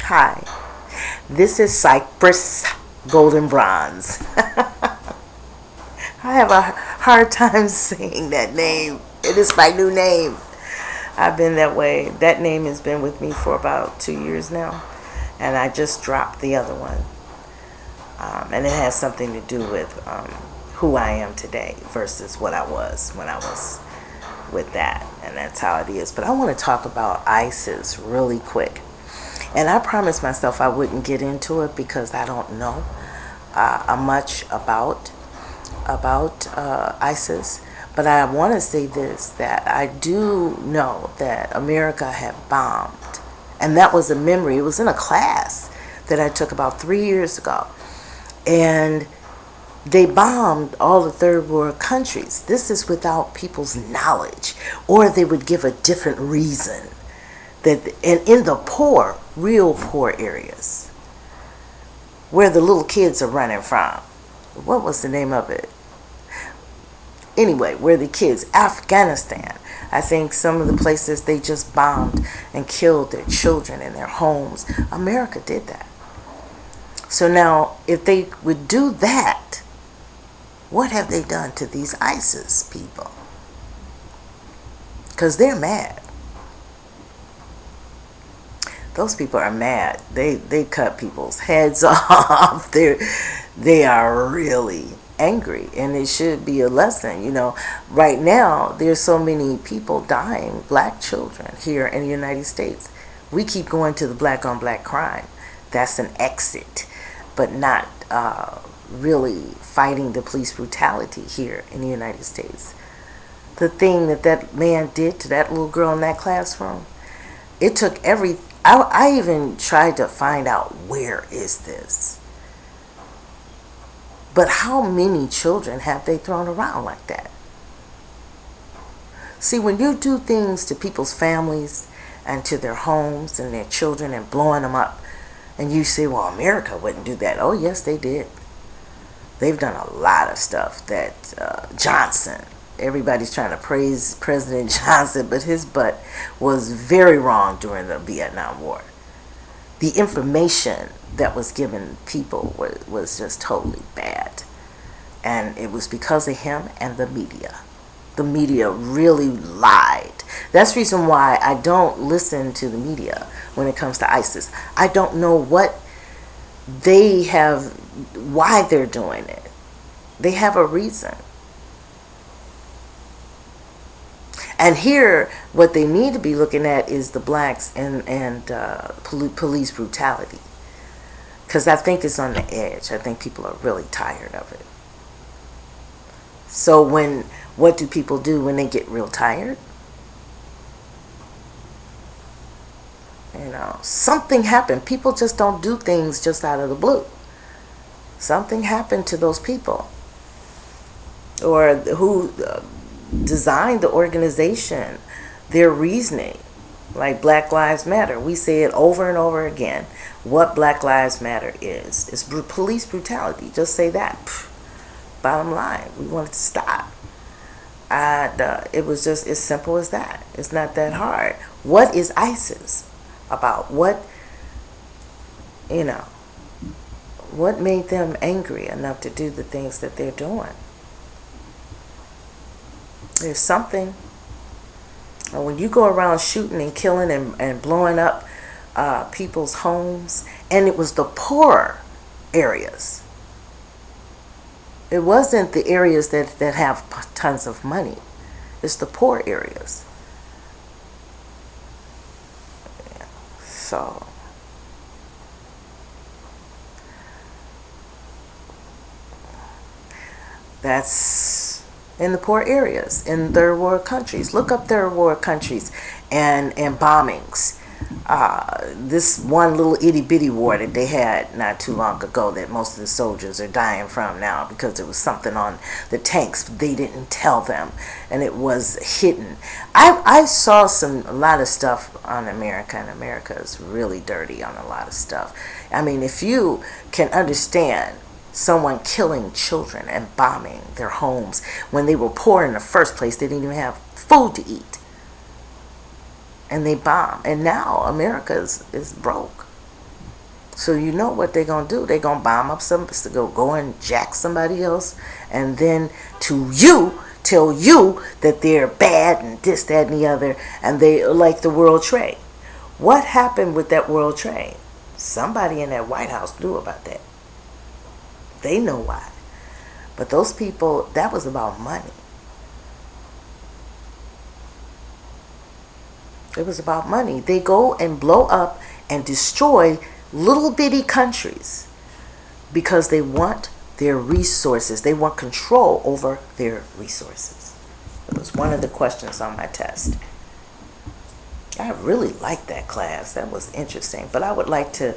Hi, this is Cypress Golden Bronze. I have a hard time saying that name. It is my new name. I've been that way. That name has been with me for about 2 years now, and I just dropped the other one. And it has something to do with who I am today versus what I was when I was with that, and that's how it is. But I want to talk about ISIS really quick. And I promised myself I wouldn't get into it because I don't know much about ISIS. But I want to say this, that I do know that America had bombed. And that was a memory. It was in a class that I took about 3 years ago. And they bombed all the third world countries. This is without people's knowledge. Or they would give a different reason. And in the poor, real poor areas, where the little kids are running from. What was the name of it? Anyway, where the kids, Afghanistan. I think some of the places they just bombed and killed their children in their homes. America did that. So now, if they would do that, what have they done to these ISIS people? Because they're mad. Those people are mad. They cut people's heads off. They are really angry, and it should be a lesson. Right now there's so many people dying, black children here in the United States. We keep going to the black on black crime. That's an exit, but not really fighting the police brutality here in the United States. The thing that man did to that little girl in that classroom, it took I even tried to find out, where is this? But how many children have they thrown around like that? See, when you do things to people's families and to their homes and their children and blowing them up, and you say, well, America wouldn't do that. Oh, yes, they did. They've done a lot of stuff that Johnson, everybody's trying to praise President Johnson, but his butt was very wrong during the Vietnam War. The information that was given people was just totally bad. And it was because of him and the media. The media really lied. That's the reason why I don't listen to the media when it comes to ISIS. I don't know what they have, why they're doing it. They have a reason. And here, what they need to be looking at is the blacks and police brutality. Because I think it's on the edge. I think people are really tired of it. So what do people do when they get real tired? Something happened. People just don't do things just out of the blue. Something happened to those people. Or who designed the organization, their reasoning, like Black Lives Matter. We say it over and over again. What Black Lives Matter is police brutality. Just say that. Bottom line, we want it to stop. It was just as simple as that. It's not that hard. What is ISIS about? What made them angry enough to do the things that they're doing? There's something. When you go around shooting and killing and blowing up people's homes, and it was the poor areas. It wasn't the areas that have tons of money. It's the poor areas. So that's in the poor areas, in third world countries. Look up third world countries and bombings. This one little itty bitty war that they had not too long ago that most of the soldiers are dying from now because it was something on the tanks, but they didn't tell them, and it was hidden. I saw a lot of stuff on America, and America is really dirty on a lot of stuff. I mean, if you can understand someone killing children and bombing their homes when they were poor in the first place, they didn't even have food to eat. And they bomb. And now America is broke. So you know what they're going to do. They're going to bomb up some, to go and jack somebody else, and then to you, tell you that they're bad and this, that, and the other, and they like the World Trade. What happened with that World Trade? Somebody in that White House knew about that. They know why. But those people, that was about money. It was about money. They go and blow up and destroy little bitty countries because they want their resources. They want control over their resources. It was one of the questions on my test. I really liked that class. That was interesting. But I would like to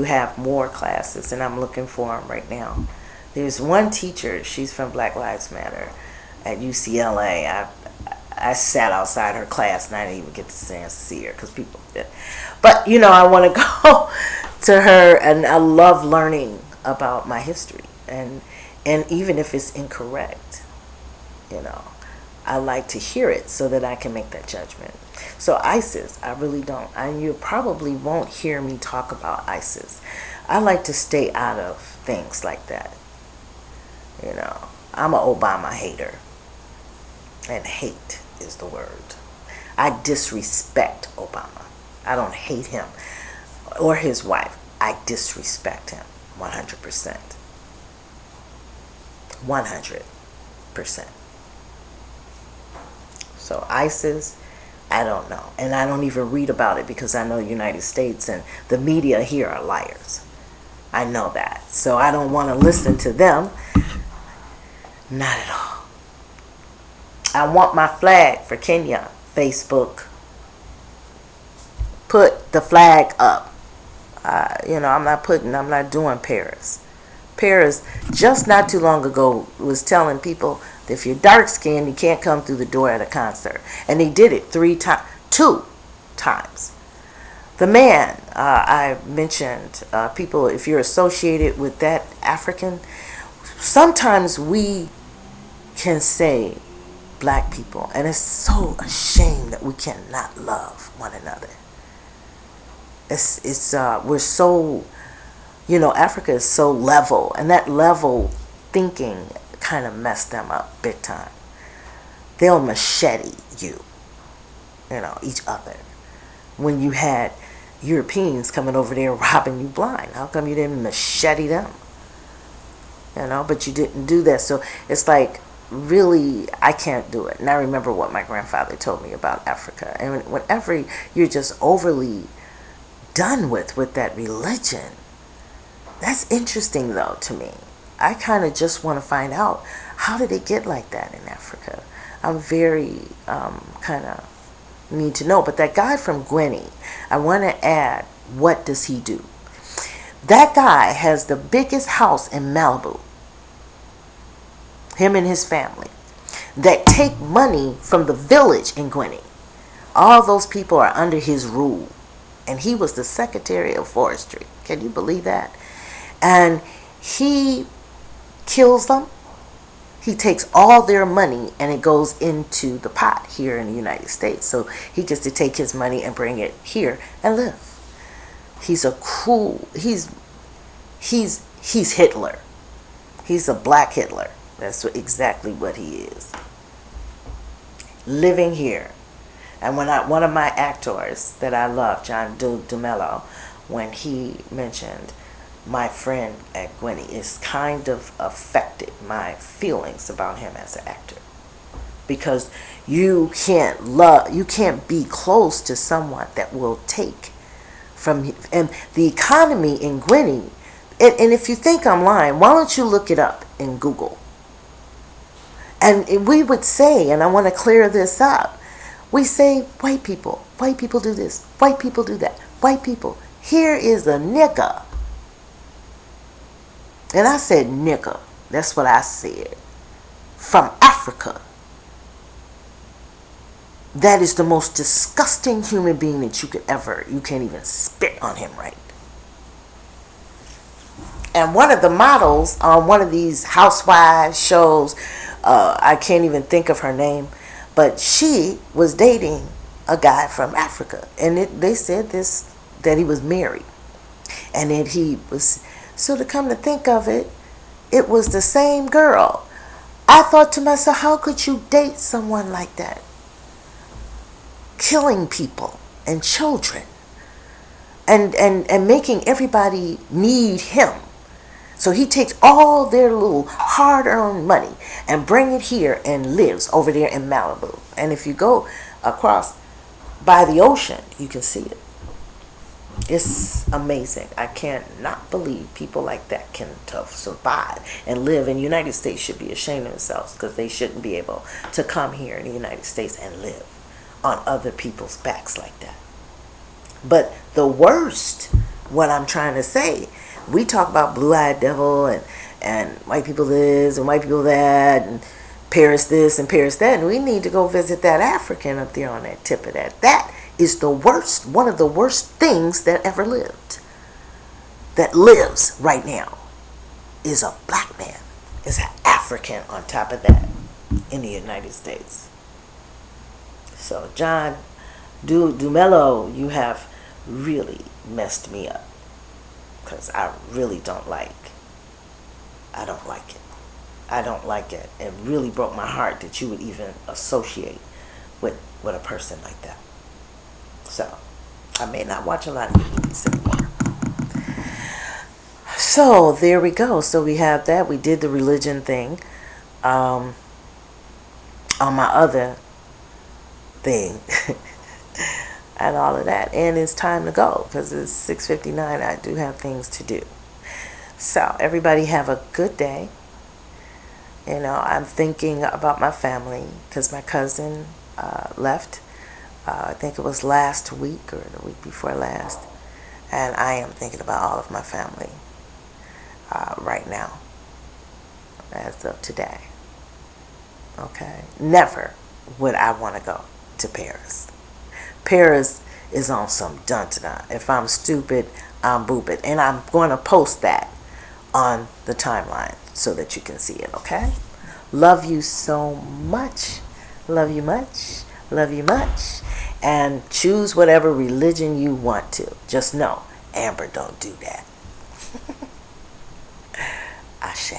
have more classes, and I'm looking for them right now. There's one teacher, she's from Black Lives Matter at UCLA. I sat outside her class and I didn't even get to see her because people did. But, I want to go to her, and I love learning about my history. And even if it's incorrect, I like to hear it so that I can make that judgment. So ISIS, I really don't. You probably won't hear me talk about ISIS. I like to stay out of things like that. I'm an Obama hater. And hate is the word. I disrespect Obama. I don't hate him or his wife. I disrespect him 100%. 100%. So ISIS, I don't know. And I don't even read about it because I know the United States and the media here are liars. I know that. So I don't want to listen to them. Not at all. I want my flag for Kenya. Facebook. Put the flag up. I'm not doing Paris. Paris, just not too long ago, was telling people that if you're dark skinned, you can't come through the door at a concert. And they did it 2 times. The man, I mentioned, people, if you're associated with that African, sometimes we can say black people, and it's so a shame that we cannot love one another. We're so, Africa is so level, and that level thinking kind of messed them up big time. They'll machete you, each other. When you had Europeans coming over there robbing you blind, how come you didn't machete them? But you didn't do that. So it's like, really, I can't do it. And I remember what my grandfather told me about Africa. And whenever you're just overly done with that religion, that's interesting though to me. I kind of just want to find out, how did it get like that in Africa? I'm very kind of need to know. But that guy from Guinea, I want to add, what does he do? That guy has the biggest house in Malibu. Him and his family. That take money from the village in Guinea. All those people are under his rule. And he was the Secretary of Forestry. Can you believe that? And he kills them. He takes all their money and it goes into the pot here in the United States. So he gets to take his money and bring it here and live. He's a cruel, he's Hitler. He's a black Hitler. That's exactly what he is. Living here. And one of my actors that I love, John DeMello, when he mentioned my friend at Guinea, it's kind of affected my feelings about him as an actor. Because you can't be close to someone that will take from you. And the economy in Guinea, and if you think I'm lying, why don't you look it up in Google? And we would say, and I want to clear this up, we say white people do this, white people do that, white people. Here is a nigger. And I said nigger. That's what I said. From Africa. That is the most disgusting human being that you can't even spit on him right. And one of the models on one of these housewives shows, I can't even think of her name, but she was dating a guy from Africa. And they said this, that he was married. And then he was, so to come to think of it, it was the same girl. I thought to myself, how could you date someone like that? Killing people and children and making everybody need him. So he takes all their little hard-earned money and bring it here and lives over there in Malibu. And if you go across by the ocean, you can see it. It's amazing. I cannot believe people like that can survive and live in the United States. Should be ashamed of themselves because they shouldn't be able to come here in the United States and live on other people's backs like that. But the worst, what I'm trying to say, we talk about blue-eyed devil and white people this and white people that and Paris this and Paris that, and we need to go visit that African up there on that tip of that. That is the worst, one of the worst things that ever lived, that lives right now, is a black man, is an African on top of that in the United States. So John Dumelo, you have really messed me up, because I really don't like it. I don't like it. It really broke my heart that you would even associate with a person like that. So I may not watch a lot of your movies anymore. So there we go. So we have that. We did the religion thing on my other thing and all of that. And it's time to go because it's 6:59. I do have things to do. So everybody have a good day. You know, I'm thinking about my family because my cousin left. I think it was last week or the week before last. And I am thinking about all of my family right now, as of today. Okay? Never would I want to go to Paris. Paris is on some dun-dun. If I'm stupid, I'm boopid. And I'm going to post that on the timeline so that you can see it, okay? Love you so much. Love you much. Love you much. And choose whatever religion you want to. Just know, Amber don't do that. Ashe.